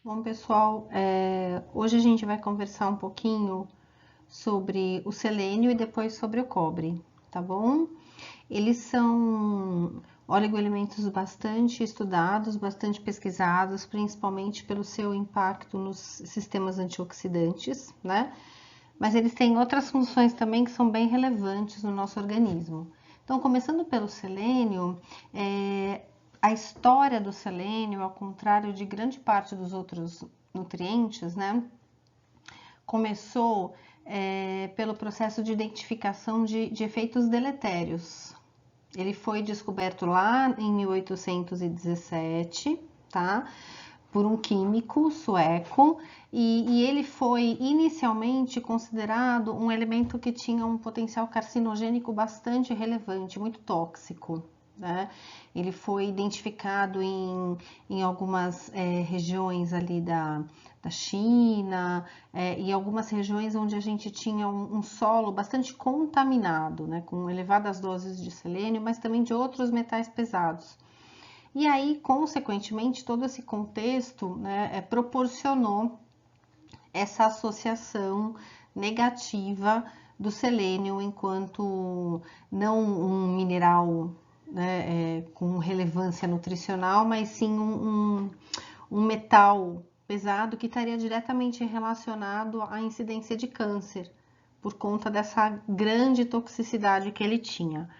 Bom, pessoal, hoje a gente vai conversar um pouquinho sobre o selênio e depois sobre o cobre, tá bom? Eles são oligoelementos bastante estudados, bastante pesquisados, principalmente pelo seu impacto nos sistemas antioxidantes, né? Mas eles têm outras funções também que são bem relevantes no nosso organismo. Então, começando pelo selênio, a história do selênio, ao contrário de grande parte dos outros nutrientes, né, começou pelo processo de identificação de efeitos deletérios. Ele foi descoberto lá em 1817, tá? Por um químico sueco, e ele foi inicialmente considerado um elemento que tinha um potencial carcinogênico bastante relevante, muito tóxico. Né? Ele foi identificado em algumas regiões ali da China e algumas regiões onde a gente tinha um solo bastante contaminado, né? Com elevadas doses de selênio, mas também de outros metais pesados. E aí, consequentemente, todo esse contexto, né, proporcionou essa associação negativa do selênio enquanto não um mineral, né, com relevância nutricional, mas sim um metal pesado que estaria diretamente relacionado à incidência de câncer, por conta dessa grande toxicidade que ele tinha.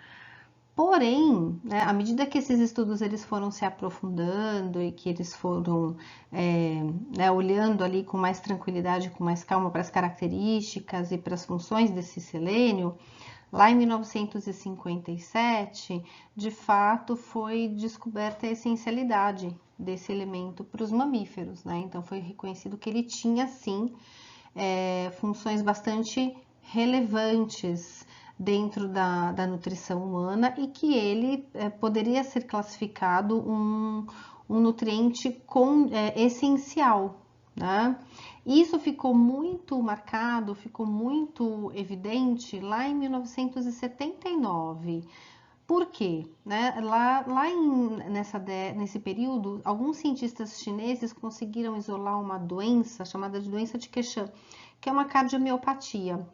Porém, né, à medida que esses estudos eles foram se aprofundando e que eles foram né, olhando ali com mais tranquilidade, com mais calma para as características e para as funções desse selênio, lá em 1957, de fato, foi descoberta a essencialidade desse elemento para os mamíferos, né? Então, foi reconhecido que ele tinha, sim, funções bastante relevantes dentro da nutrição humana e que ele poderia ser classificado um nutriente essencial, né? Isso ficou muito marcado, ficou muito evidente lá em 1979. Por quê? Né? Nesse período, alguns cientistas chineses conseguiram isolar uma doença chamada de doença de Quechan, que é uma cardiomiopatia.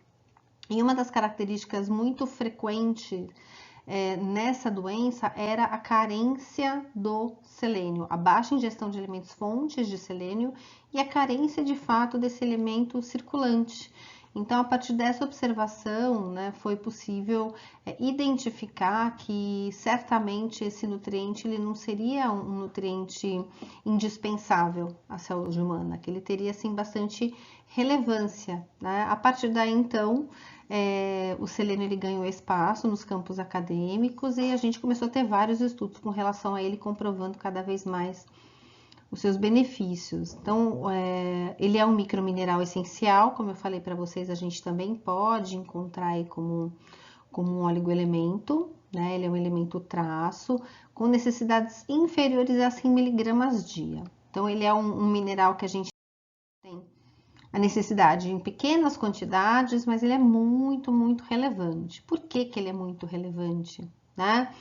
E uma das características muito frequentes nessa doença era a carência do selênio, a baixa ingestão de elementos fontes de selênio e a carência de fato desse elemento circulante. Então, a partir dessa observação, né, foi possível identificar que certamente esse nutriente ele não seria um nutriente indispensável à saúde humana, que ele teria assim bastante relevância. Né? A partir daí, então, o selênio ele ganhou espaço nos campos acadêmicos e a gente começou a ter vários estudos com relação a ele, comprovando cada vez mais os seus benefícios. Então, ele é um micromineral essencial, como eu falei para vocês, a gente também pode encontrar aí como um oligoelemento, né? Ele é um elemento traço, com necessidades inferiores a 100 miligramas dia. Então, ele é um mineral que a gente tem a necessidade em pequenas quantidades, mas ele é muito, muito relevante. Por que que ele é muito relevante, né?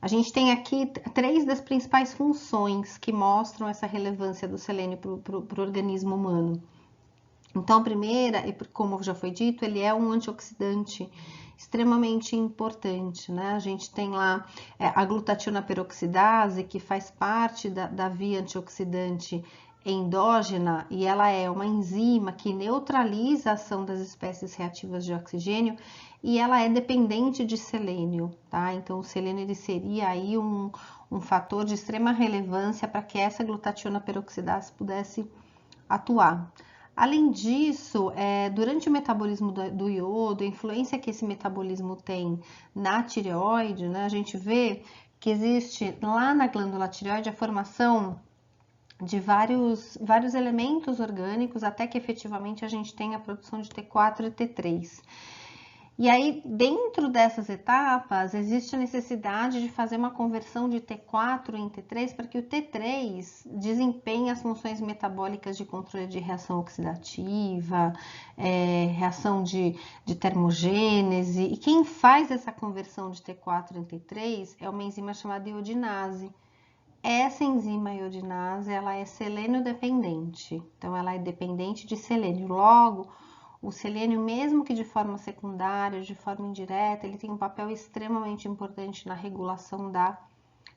A gente tem aqui 3 das principais funções que mostram essa relevância do selênio para o organismo humano. Então, a primeira, como já foi dito, ele é um antioxidante extremamente importante, né? A gente tem lá a glutationa peroxidase, que faz parte da via antioxidante endógena, e ela é uma enzima que neutraliza a ação das espécies reativas de oxigênio, e ela é dependente de selênio, tá? Então, o selênio ele seria aí um fator de extrema relevância para que essa glutationa peroxidase pudesse atuar. Além disso, durante o metabolismo do iodo, a influência que esse metabolismo tem na tireoide, né, a gente vê que existe lá na glândula tireoide a formação de vários elementos orgânicos, até que efetivamente a gente tenha a produção de T4 e T3. E aí, dentro dessas etapas, existe a necessidade de fazer uma conversão de T4 em T3 para que o T3 desempenhe as funções metabólicas de controle de reação oxidativa, reação de termogênese. E quem faz essa conversão de T4 em T3 é uma enzima chamada iodinase. essa enzima iodinase, ela é selênio dependente, então ela é dependente de selênio. Logo, o selênio, mesmo que de forma secundária, de forma indireta, ele tem um papel extremamente importante na regulação da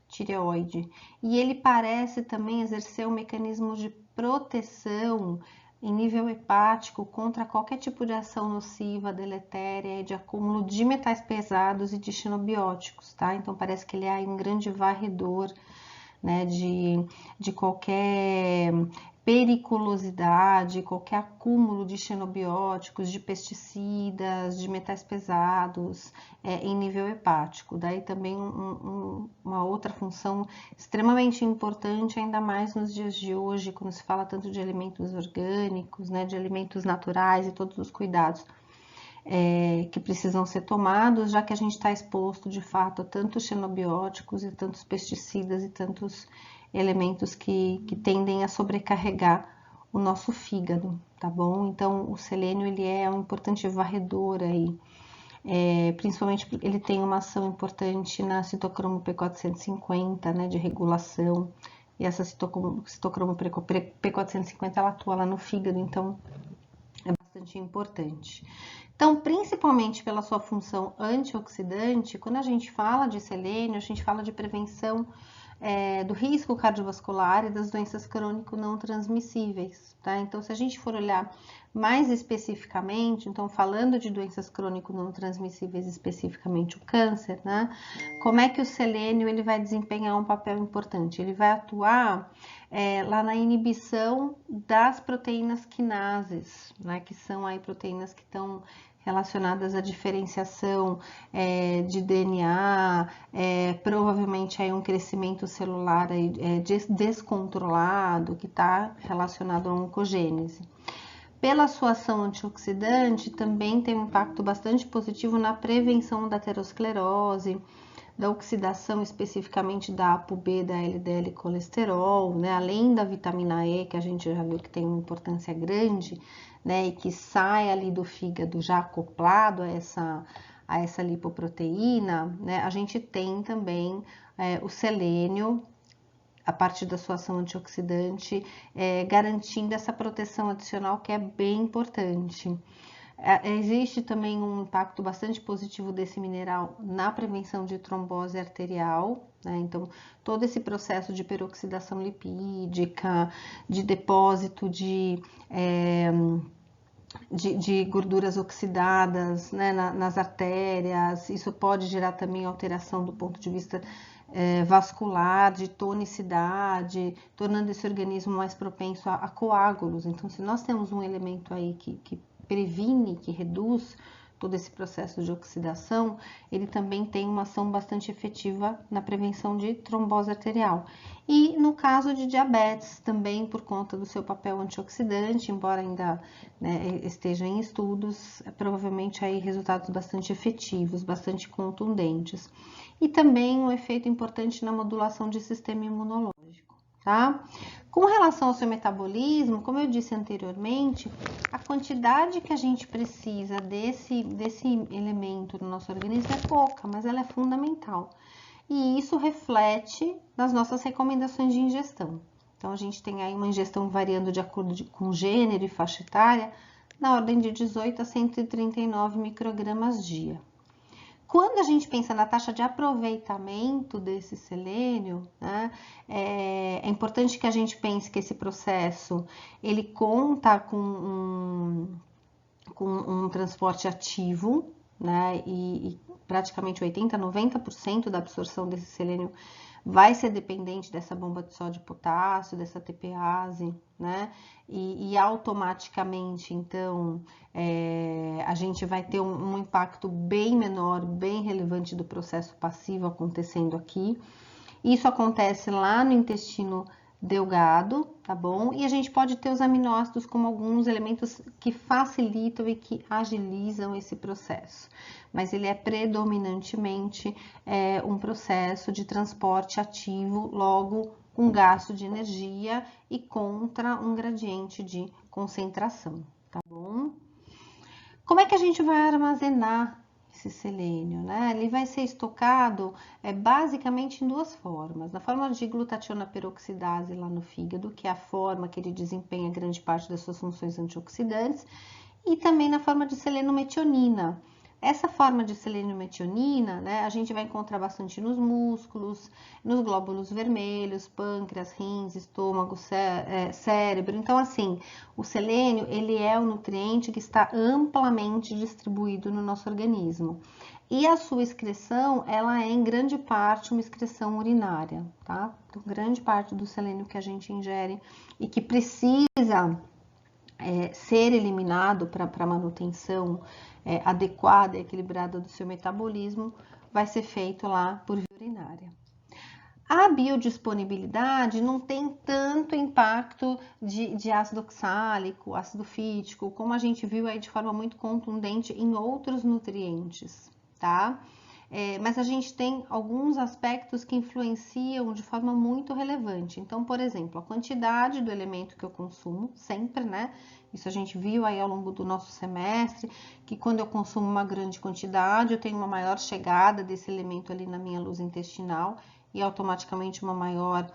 tireoide. E ele parece também exercer um mecanismo de proteção em nível hepático contra qualquer tipo de ação nociva, deletéria, de acúmulo de metais pesados e de xenobióticos, tá? Então parece que ele é um grande varredor, né, de qualquer periculosidade, qualquer acúmulo de xenobióticos, de pesticidas, de metais pesados em nível hepático. Daí também uma outra função extremamente importante, ainda mais nos dias de hoje, quando se fala tanto de alimentos orgânicos, né, de alimentos naturais e todos os cuidados que precisam ser tomados, já que a gente está exposto de fato a tantos xenobióticos e tantos pesticidas e tantos elementos que tendem a sobrecarregar o nosso fígado, tá bom? Então, o selênio, ele é um importante varredor aí, principalmente porque ele tem uma ação importante na citocromo P450, né, de regulação, e essa citocromo P450, ela atua lá no fígado, então é bastante importante. Então, principalmente pela sua função antioxidante, quando a gente fala de selênio, a gente fala de prevenção do risco cardiovascular e das doenças crônico não transmissíveis, tá? Então, se a gente for olhar mais especificamente, então falando de doenças crônico não transmissíveis, especificamente o câncer, né? Como é que o selênio ele vai desempenhar um papel importante? Ele vai atuar lá na inibição das proteínas quinases, né? Que são aí proteínas que estão relacionadas à diferenciação de DNA, provavelmente aí um crescimento celular aí, descontrolado, que está relacionado à oncogênese. Pela sua ação antioxidante, também tem um impacto bastante positivo na prevenção da aterosclerose, da oxidação especificamente da ApoB, da LDL colesterol, né? Além da vitamina E, que a gente já viu que tem uma importância grande, né? E que sai ali do fígado já acoplado a essa lipoproteína, né? A gente tem também o selênio, a partir da sua ação antioxidante, garantindo essa proteção adicional que é bem importante. Existe também um impacto bastante positivo desse mineral na prevenção de trombose arterial, né? Então, todo esse processo de peroxidação lipídica, de depósito de gorduras oxidadas, né, nas artérias, isso pode gerar também alteração do ponto de vista vascular, de tonicidade, tornando esse organismo mais propenso a coágulos. Então, se nós temos um elemento aí que previne, que reduz todo esse processo de oxidação, ele também tem uma ação bastante efetiva na prevenção de trombose arterial. E no caso de diabetes, também por conta do seu papel antioxidante, embora ainda esteja em estudos, provavelmente aí resultados bastante efetivos, bastante contundentes. E também um efeito importante na modulação de sistema imunológico, tá? Com relação ao seu metabolismo, como eu disse anteriormente, a quantidade que a gente precisa desse elemento no nosso organismo é pouca, mas ela é fundamental. E isso reflete nas nossas recomendações de ingestão. Então, a gente tem aí uma ingestão variando de acordo com gênero e faixa etária, na ordem de 18 a 139 microgramas dia. Quando a gente pensa na taxa de aproveitamento desse selênio, né, é importante que a gente pense que esse processo, ele conta com um transporte ativo, né, e praticamente 80, 90% da absorção desse selênio vai ser dependente dessa bomba de sódio e potássio, dessa TPase, né? E automaticamente, então, a gente vai ter um impacto bem menor, bem relevante do processo passivo acontecendo aqui. Isso acontece lá no intestino delgado, tá bom? E a gente pode ter os aminoácidos como alguns elementos que facilitam e que agilizam esse processo. Mas ele é predominantemente um processo de transporte ativo, logo com gasto de energia e contra um gradiente de concentração, tá bom? Como é que a gente vai armazenar esse selênio, né? Ele vai ser estocado basicamente em duas formas. Na forma de glutationa peroxidase lá no fígado, que é a forma que ele desempenha grande parte das suas funções antioxidantes, e também na forma de selenometionina. Essa forma de selenometionina, né, a gente vai encontrar bastante nos músculos, nos glóbulos vermelhos, pâncreas, rins, estômago, cérebro. Então, assim, o selênio, ele é um nutriente que está amplamente distribuído no nosso organismo. E a sua excreção, ela é em grande parte uma excreção urinária, tá? Então, grande parte do selênio que a gente ingere e que precisa ser eliminado para manutenção adequada e equilibrada do seu metabolismo, vai ser feito lá por via urinária. A biodisponibilidade não tem tanto impacto de ácido oxálico, ácido fítico, como a gente viu aí de forma muito contundente em outros nutrientes, tá? Mas a gente tem alguns aspectos que influenciam de forma muito relevante. Então, por exemplo, a quantidade do elemento que eu consumo, sempre, né? Isso a gente viu aí ao longo do nosso semestre, que quando eu consumo uma grande quantidade, eu tenho uma maior chegada desse elemento ali na minha luz intestinal e automaticamente uma maior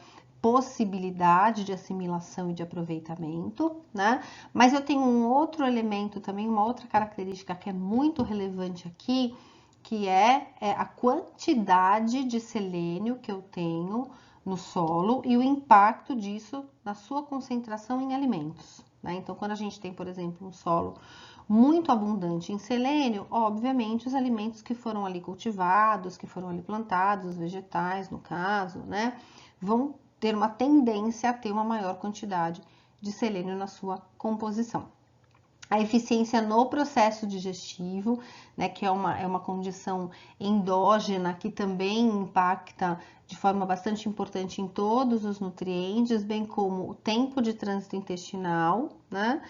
possibilidade de assimilação e de aproveitamento, né? Mas eu tenho um outro elemento também, uma outra característica que é muito relevante aqui, que é a quantidade de selênio que eu tenho no solo e o impacto disso na sua concentração em alimentos, né? Então, quando a gente tem, por exemplo, um solo muito abundante em selênio, obviamente os alimentos que foram ali cultivados, que foram ali plantados, os vegetais, no caso, né, vão ter uma tendência a ter uma maior quantidade de selênio na sua composição. A eficiência no processo digestivo, né, que é uma condição endógena que também impacta de forma bastante importante em todos os nutrientes, bem como o tempo de trânsito intestinal, né,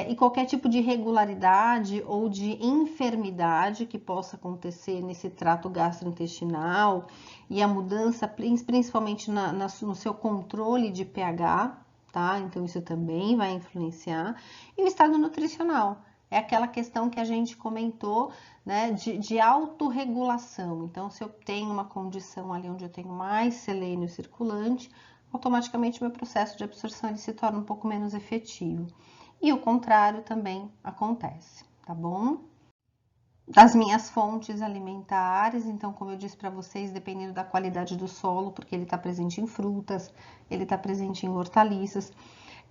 e qualquer tipo de irregularidade ou de enfermidade que possa acontecer nesse trato gastrointestinal e a mudança, principalmente no seu controle de pH, tá? Então, isso também vai influenciar. E o estado nutricional é aquela questão que a gente comentou, né, de autorregulação. Então, se eu tenho uma condição ali onde eu tenho mais selênio circulante, automaticamente meu processo de absorção ele se torna um pouco menos efetivo. E o contrário também acontece, tá bom? Das minhas fontes alimentares, então, como eu disse para vocês, dependendo da qualidade do solo, porque ele está presente em frutas, ele está presente em hortaliças.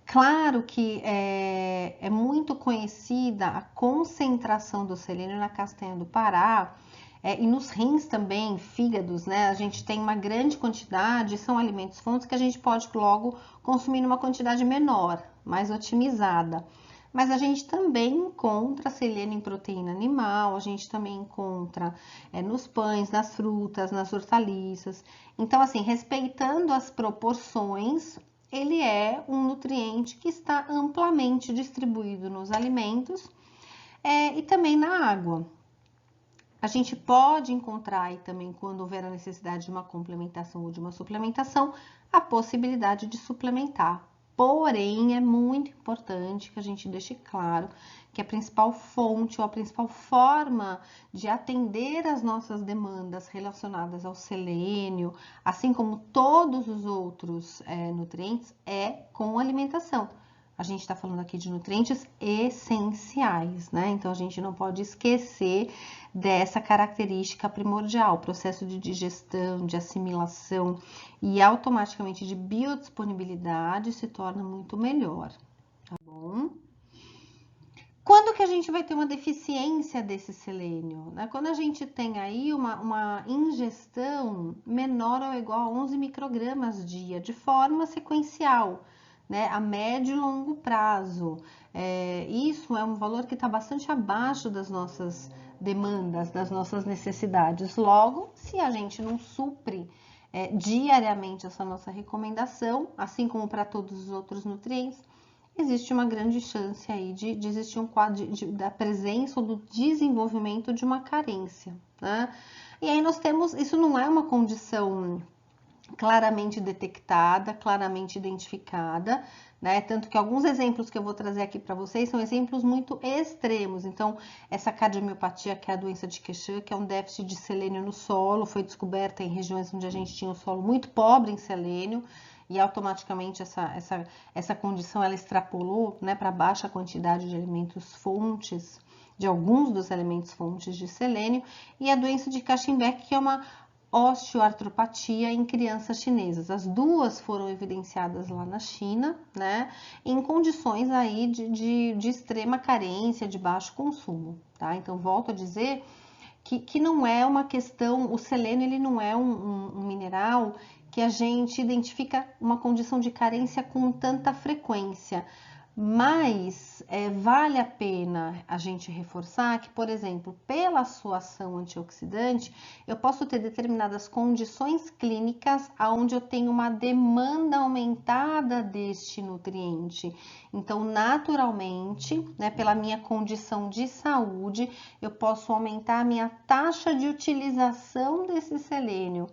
Claro que é muito conhecida a concentração do selênio na castanha do Pará, e nos rins também, fígados, né? A gente tem uma grande quantidade, são alimentos fontes que a gente pode logo consumir numa quantidade menor, mais otimizada. Mas a gente também encontra selênio em proteína animal, a gente também encontra nos pães, nas frutas, nas hortaliças. Então, assim, respeitando as proporções, ele é um nutriente que está amplamente distribuído nos alimentos e também na água. A gente pode encontrar aí também, quando houver a necessidade de uma complementação ou de uma suplementação, a possibilidade de suplementar. Porém, é muito importante que a gente deixe claro que a principal fonte ou a principal forma de atender às nossas demandas relacionadas ao selênio, assim como todos os outros nutrientes, é com alimentação. A gente está falando aqui de nutrientes essenciais, né? Então, a gente não pode esquecer dessa característica primordial, processo de digestão, de assimilação e automaticamente de biodisponibilidade se torna muito melhor, tá bom? Quando que a gente vai ter uma deficiência desse selênio? Né? Quando a gente tem aí uma ingestão menor ou igual a 11 microgramas dia, de forma sequencial, né, a médio e longo prazo. Isso é um valor que está bastante abaixo das nossas demandas, das nossas necessidades. Logo, se a gente não supre diariamente essa nossa recomendação, assim como para todos os outros nutrientes, existe uma grande chance aí de existir um quadro da presença ou do desenvolvimento de uma carência, né? E aí nós temos, isso não é uma condição claramente detectada, claramente identificada, né? Tanto que alguns exemplos que eu vou trazer aqui para vocês são exemplos muito extremos. Então, essa cardiomiopatia, que é a doença de Queixan, que é um déficit de selênio no solo, foi descoberta em regiões onde a gente tinha um solo muito pobre em selênio, e automaticamente essa condição ela extrapolou, né, para baixa quantidade de alimentos fontes, de alguns dos elementos fontes de selênio, e a doença de Cachembeck, que é uma osteoartropatia em crianças chinesas. As duas foram evidenciadas lá na China, né, em condições aí de extrema carência, de baixo consumo, tá? Então, volto a dizer que não é uma questão, o selênio ele não é um mineral que a gente identifica uma condição de carência com tanta frequência. Mas vale a pena a gente reforçar que, por exemplo, pela sua ação antioxidante, eu posso ter determinadas condições clínicas onde eu tenho uma demanda aumentada deste nutriente. Então, naturalmente, né, pela minha condição de saúde, eu posso aumentar a minha taxa de utilização desse selênio.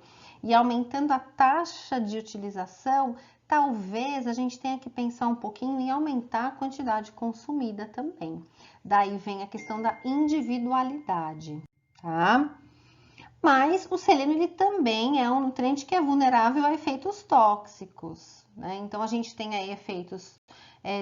E aumentando a taxa de utilização, talvez a gente tenha que pensar um pouquinho em aumentar a quantidade consumida também. Daí vem a questão da individualidade, tá? Mas o selênio ele também é um nutriente que é vulnerável a efeitos tóxicos, né? Então a gente tem aí efeitos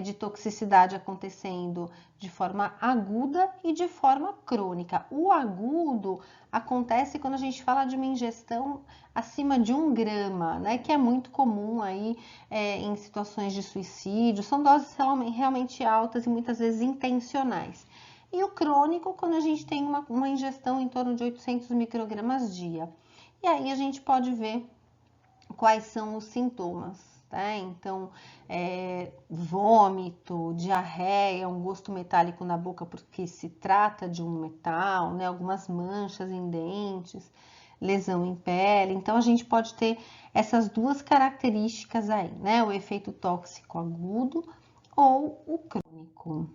de toxicidade acontecendo de forma aguda e de forma crônica. O agudo acontece quando a gente fala de uma ingestão acima de 1 grama, né? Que é muito comum aí em situações de suicídio. São doses realmente altas e muitas vezes intencionais. E o crônico, quando a gente tem uma ingestão em torno de 800 microgramas dia. E aí a gente pode ver quais são os sintomas, tá? Então, vômito, diarreia, um gosto metálico na boca porque se trata de um metal, né? Algumas manchas em dentes, lesão em pele. Então, a gente pode ter essas duas características aí, né? O efeito tóxico agudo ou o crônico.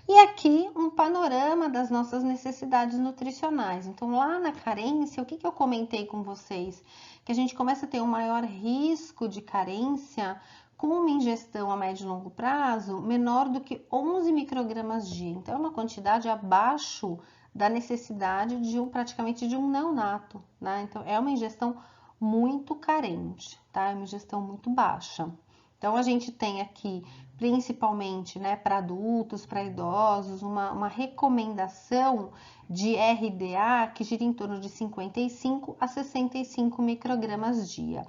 E aqui um panorama das nossas necessidades nutricionais. Então, lá na carência, o que eu comentei com vocês? Que a gente começa a ter um maior risco de carência com uma ingestão a médio e longo prazo menor do que 11 microgramas dia. Então, é uma quantidade abaixo da necessidade de praticamente de um neonato, né? Então, é uma ingestão muito carente, tá? É uma ingestão muito baixa. Então, a gente tem aqui, principalmente, né, para adultos, para idosos, uma recomendação de RDA que gira em torno de 55 a 65 microgramas dia.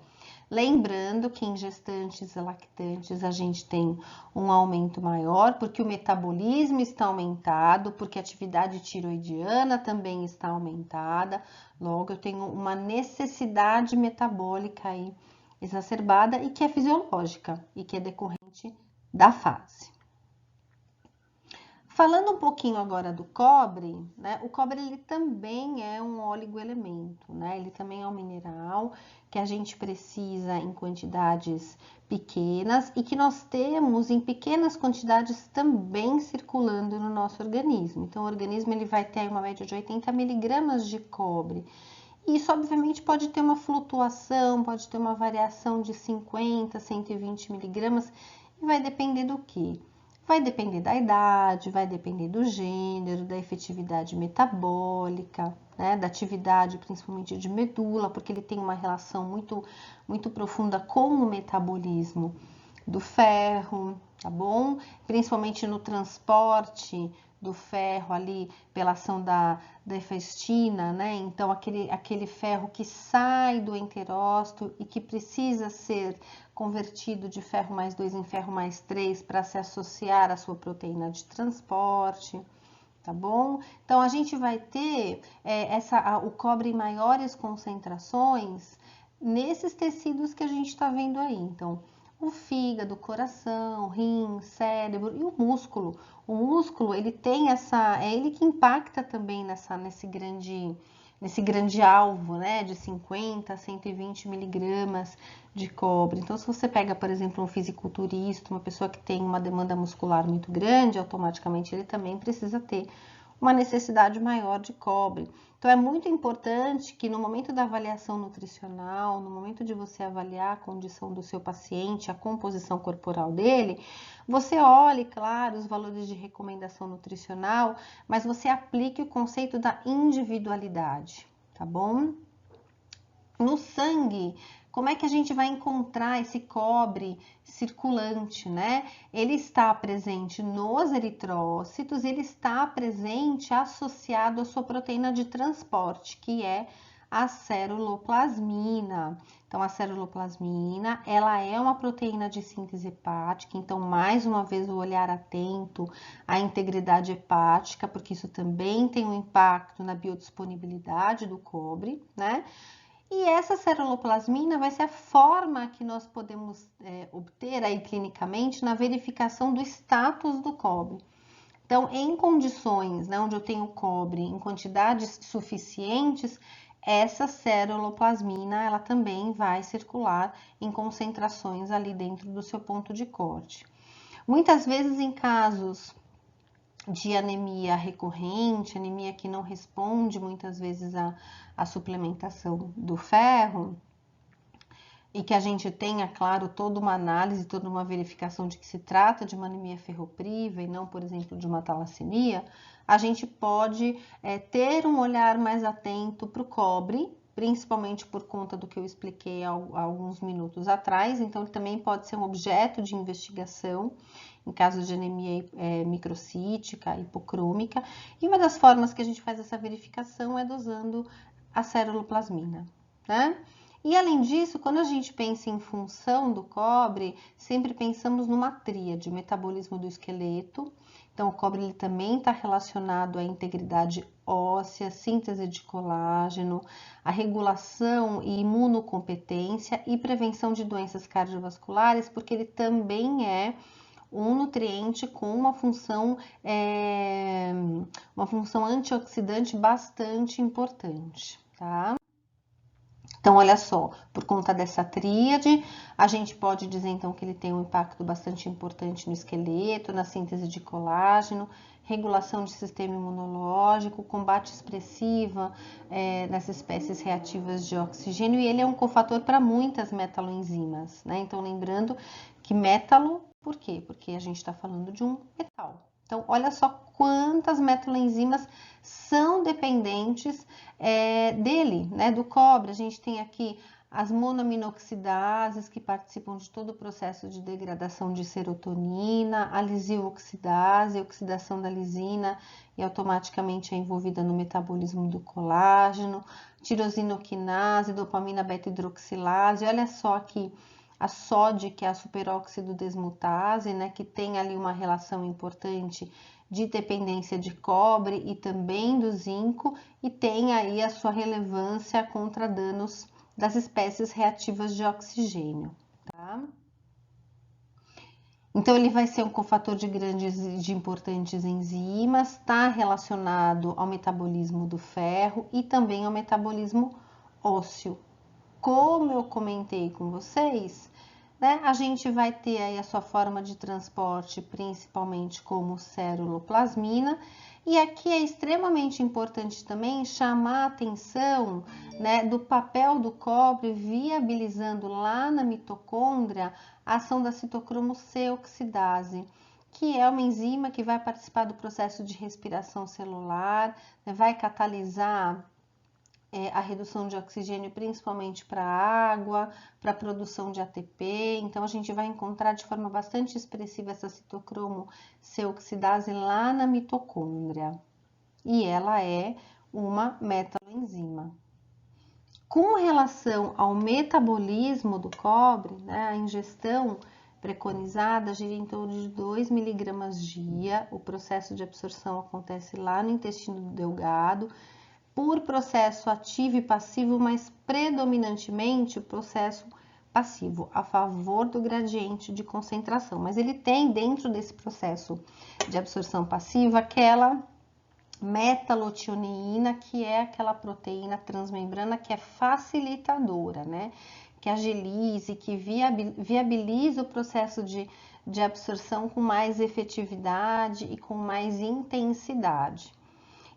Lembrando que em gestantes e lactantes a gente tem um aumento maior, porque o metabolismo está aumentado, porque a atividade tiroidiana também está aumentada, logo eu tenho uma necessidade metabólica aí exacerbada e que é fisiológica e que é decorrente da fase. Falando um pouquinho agora do cobre, né? O cobre ele também é um oligoelemento, né? Ele também é um mineral que a gente precisa em quantidades pequenas e que nós temos em pequenas quantidades também circulando no nosso organismo. Então, o organismo ele vai ter uma média de 80 miligramas de cobre. E isso, obviamente, pode ter uma flutuação, pode ter uma variação de 50, 120 miligramas, e vai depender do quê? Vai depender da idade, vai depender do gênero, da efetividade metabólica, né, da atividade principalmente de medula, porque ele tem uma relação muito profunda com o metabolismo do ferro, tá bom? Principalmente no transporte do ferro ali pela ação da hefestina, né? Então, aquele ferro que sai do enterócito e que precisa ser convertido de ferro mais 2 em ferro mais 3 para se associar à sua proteína de transporte, tá bom? Então, a gente vai ter o cobre em maiores concentrações nesses tecidos que a gente está vendo aí. Então, o fígado, o coração, rim, cérebro e o músculo. O músculo, ele tem é ele que impacta também nesse grande alvo, né, de 50 a 120 miligramas de cobre. Então, se você pega, por exemplo, um fisiculturista, uma pessoa que tem uma demanda muscular muito grande, automaticamente ele também precisa ter uma necessidade maior de cobre. Então, é muito importante que no momento da avaliação nutricional, no momento de você avaliar a condição do seu paciente, a composição corporal dele, você olhe, claro, os valores de recomendação nutricional, mas você aplique o conceito da individualidade, tá bom? No sangue, como é que a gente vai encontrar esse cobre circulante, né? Ele está presente nos eritrócitos, ele está presente associado à sua proteína de transporte, que é a ceruloplasmina. Então, a ceruloplasmina, ela é uma proteína de síntese hepática, então, mais uma vez, o olhar atento à integridade hepática, porque isso também tem um impacto na biodisponibilidade do cobre, né? E essa ceruloplasmina vai ser a forma que nós podemos obter aí clinicamente na verificação do status do cobre. Então, em condições, né, onde eu tenho cobre em quantidades suficientes, essa ceruloplasmina, ela também vai circular em concentrações ali dentro do seu ponto de corte. Muitas vezes em casos de anemia recorrente, anemia que não responde muitas vezes à suplementação do ferro, e que a gente tenha, claro, toda uma análise, toda uma verificação de que se trata de uma anemia ferropriva e não, por exemplo, de uma talassemia, a gente pode ter um olhar mais atento para o cobre, principalmente por conta do que eu expliquei há alguns minutos atrás, então ele também pode ser um objeto de investigação em caso de anemia microcítica, hipocrômica, e uma das formas que a gente faz essa verificação é dosando a ceruloplasmina, né? E além disso, quando a gente pensa em função do cobre, sempre pensamos numa tríade, metabolismo do esqueleto. Então, o cobre ele também está relacionado à integridade óssea, síntese de colágeno, a regulação e imunocompetência e prevenção de doenças cardiovasculares, porque ele também é um nutriente com uma função antioxidante bastante importante, tá? Então, olha só, por conta dessa tríade, a gente pode dizer então que ele tem um impacto bastante importante no esqueleto, na síntese de colágeno, regulação de sistema imunológico, combate expressiva nessas espécies reativas de oxigênio, e ele é um cofator para muitas metaloenzimas, né? Então, lembrando que metalo, por quê? Porque a gente está falando de um metal. Então, olha só quantas metaloenzimas são dependentes dele, né, do cobre. A gente tem aqui as monoaminoxidases que participam de todo o processo de degradação de serotonina, a lisioxidase, a oxidação da lisina e automaticamente é envolvida no metabolismo do colágeno, tirosinoquinase, dopamina beta-hidroxilase. Olha só aqui a SOD, que é a superóxido desmutase, né, que tem ali uma relação importante de dependência de cobre e também do zinco, e tem aí a sua relevância contra danos das espécies reativas de oxigênio, tá? Então, ele vai ser um cofator de importantes enzimas, está relacionado ao metabolismo do ferro e também ao metabolismo ósseo. Como eu comentei com vocês, né, a gente vai ter aí a sua forma de transporte, principalmente como ceruloplasmina, e aqui é extremamente importante também chamar a atenção, né, do papel do cobre viabilizando lá na mitocôndria a ação da citocromo C oxidase, que é uma enzima que vai participar do processo de respiração celular, né, vai catalisar a redução de oxigênio, principalmente para a água, para a produção de ATP. Então, a gente vai encontrar de forma bastante expressiva essa citocromo C oxidase lá na mitocôndria. E ela é uma metaloenzima. Com relação ao metabolismo do cobre, né, a ingestão preconizada gira em torno de 2 miligramas dia. O processo de absorção acontece lá no intestino delgado, por processo ativo e passivo, mas predominantemente o processo passivo, a favor do gradiente de concentração. Mas ele tem dentro desse processo de absorção passiva aquela metalotioneína, que é aquela proteína transmembrana que é facilitadora, né? Que agiliza e que viabiliza o processo de absorção com mais efetividade e com mais intensidade.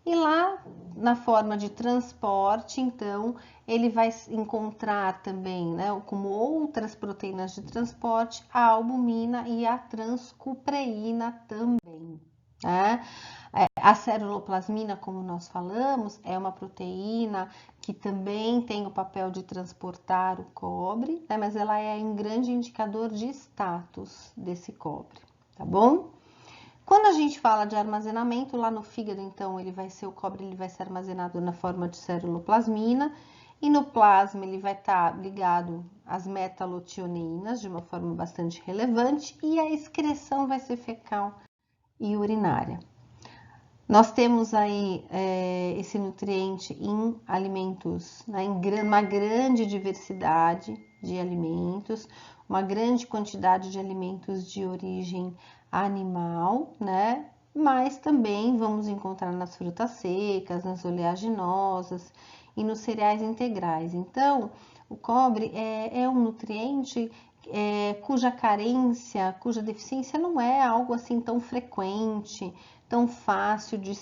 E lá na forma de transporte, então, ele vai encontrar também, né, como outras proteínas de transporte, a albumina e a transcupreína também, né? A ceruloplasmina, como nós falamos, é uma proteína que também tem o papel de transportar o cobre, né, mas ela é um grande indicador de status desse cobre, tá bom? Quando a gente fala de armazenamento, lá no fígado, então, o cobre ele vai ser armazenado na forma de ceruloplasmina, e no plasma ele vai estar ligado às metalotioneinas de uma forma bastante relevante, e a excreção vai ser fecal e urinária. Nós temos aí esse nutriente em alimentos, né, em uma grande diversidade de alimentos, uma grande quantidade de alimentos de origem animal, né? Mas também vamos encontrar nas frutas secas, nas oleaginosas e nos cereais integrais. Então, o cobre é um nutriente cuja carência, cuja deficiência não é algo assim tão frequente, tão fácil de